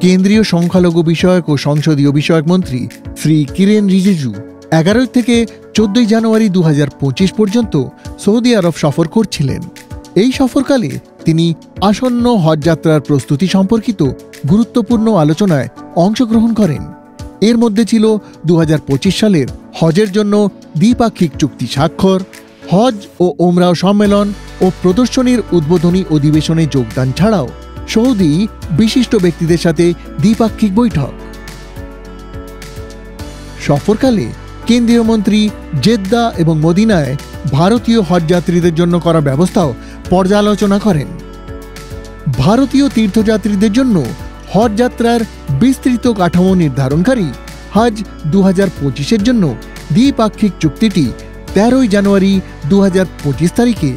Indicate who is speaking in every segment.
Speaker 1: কেন্দ্রীয় সংখ্যালঘু বিষয়ক ও সংসদীয় বিষয়ক মন্ত্রী শ্রী কিরেন রিজিজু 11 থেকে 14 জানুয়ারি 2025 পর্যন্ত সৌদি আরব সফর করছিলেন। এই সফরকালে তিনি আসন্ন হজ যাত্রার প্রস্তুতি সম্পর্কিত গুরুত্বপূর্ণ আলোচনায় অংশগ্রহণ করেন। এর মধ্যে ছিল 2025 সালের হজের জন্য দ্বিপাক্ষিক চুক্তি স্বাক্ষর, হজ ও ওমরাহ সম্মেলন ও প্রদর্শনীর উদ্বোধনী অধিবেশনে যোগদান ছাড়াও সৌদি বিশিষ্ট ব্যক্তিদের সাথে দ্বিপাক্ষিক বৈঠক। সফরকালে কেন্দ্রীয় মন্ত্রী জেদ্দা এবং মদিনায় ভারতীয় হজযাত্রীদের জন্য করা ব্যবস্থাও পর্যালোচনা করেন। ভারতীয় তীর্থযাত্রীদের জন্য হজ যাত্রার বিস্তৃত কাঠামো নির্ধারণকারী হজ 2025-এর জন্য দ্বিপাক্ষিক চুক্তিটি 13 জানুয়ারি 2025 তারিখে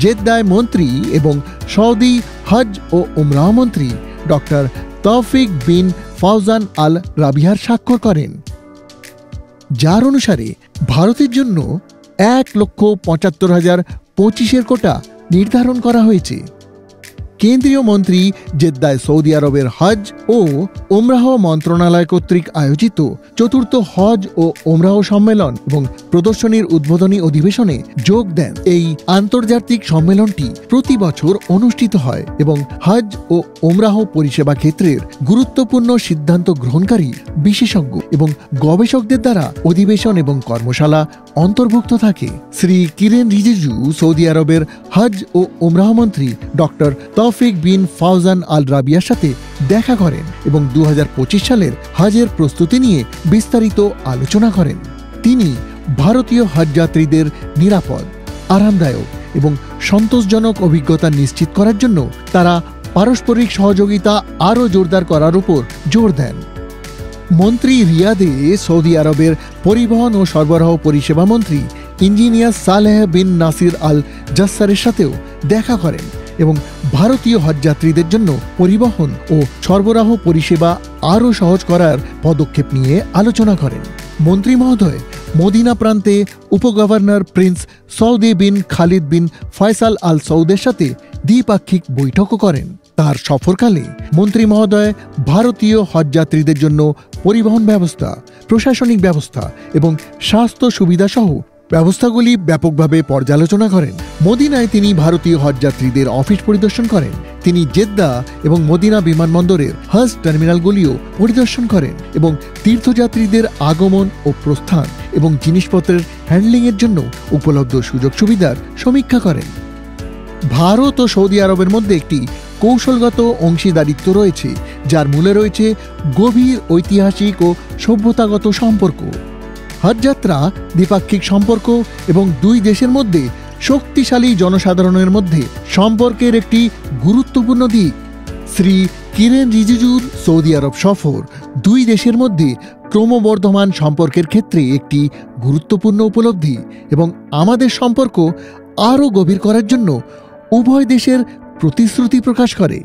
Speaker 1: জেদ্দায় মন্ত্রী এবং সৌদি হজ ও উমরাহ মন্ত্রী ডক্টর তৌফিক বিন ফাউজান আল রাবিয়ার স্বাক্ষর করেন, যার অনুসারে ভারতের জন্য 1,75,025 কোটা নির্ধারণ করা হয়েছে। কেন্দ্রীয় মন্ত্রী জেদ্দায় সৌদি আরবের হজ ও ওমরাহ মন্ত্রণালয় কর্তৃক আয়োজিত চতুর্থ হজ ও ওমরাহ সম্মেলন এবং প্রদর্শনীর উদ্বোধনী অধিবেশনে যোগ দেন। এই আন্তর্জাতিক সম্মেলনটি প্রতি বছর অনুষ্ঠিত হয় এবং হজ ও ওমরাহ পরিষেবা ক্ষেত্রের গুরুত্বপূর্ণ সিদ্ধান্ত গ্রহণকারী বিশেষজ্ঞ এবং গবেষকদের দ্বারা অধিবেশন এবং কর্মশালা অন্তর্ভুক্ত থাকে। শ্রী কিরেন রিজিজু সৌদি আরবের হজ ও ওমরাহ মন্ত্রী ডক্টর তৌফিক বিন ফাউজান আল রাবিয়ার সাথে দেখা করেন এবং 2025 সালের হজের প্রস্তুতি নিয়ে বিস্তারিত আলোচনা করেন। তিনি ভারতীয় হজযাত্রীদের নিরাপদ, আরামদায়ক এবং সন্তোষজনক অভিজ্ঞতা নিশ্চিত করার জন্য তারা পারস্পরিক সহযোগিতা আরও জোরদার করার উপর জোর দেন। মন্ত্রী রিয়াদে সৌদি আরবের পরিবহন ও সরবরাহ পরিষেবা মন্ত্রী ইঞ্জিনিয়ার সালেহ বিন নাসির আল জাসারের সাথেও দেখা করেন এবং ভারতীয় হজযাত্রীদের জন্য পরিবহন ও সরবরাহ পরিষেবা আরও সহজ করার পদক্ষেপ নিয়ে আলোচনা করেন। মন্ত্রী মহোদয় মদিনা প্রান্তে উপগভর্নর প্রিন্স সৌদি বিন খালিদ বিন ফয়সাল আল সৌদের সাথে দ্বিপাক্ষিক বৈঠকও করেন। তার সফরকালে মন্ত্রী মহোদয় ভারতীয় হজযাত্রীদের জন্য পরিবহন ব্যবস্থা, প্রশাসনিক ব্যবস্থা এবং স্বাস্থ্য সুবিধাসহ ব্যবস্থাগুলি ব্যাপকভাবে পর্যালোচনা করেন। মদিনায় তিনি ভারতীয় হজযাত্রীদের অফিস পরিদর্শন করেন। তিনি জেদ্দা এবং মদিনা বিমানবন্দরের হজ টার্মিনালগুলিও পরিদর্শন করেন এবং তীর্থযাত্রীদের আগমন ও প্রস্থান এবং জিনিসপত্রের হ্যান্ডলিংয়ের জন্য উপলব্ধ সুযোগ সুবিধার সমীক্ষা করেন। ভারত ও সৌদি আরবের মধ্যে একটি কৌশলগত অংশীদারিত্ব রয়েছে, যার মূলে রয়েছে গভীর ঐতিহাসিক ও সভ্যতাগত সম্পর্ক। হজযাত্রা দ্বিপাক্ষিক সম্পর্ক এবং দুই দেশের মধ্যে শক্তিশালী জনসাধারণের মধ্যে সম্পর্কের একটি গুরুত্বপূর্ণ দিক। শ্রী কিরেন রিজিজুর সৌদি আরব সফর দুই দেশের মধ্যে ক্রমবর্ধমান সম্পর্কের ক্ষেত্রে একটি গুরুত্বপূর্ণ উপলব্ধি এবং আমাদের সম্পর্ক আরও গভীর করার জন্য উভয় দেশের প্রতিশ্রুতি প্রকাশ করে।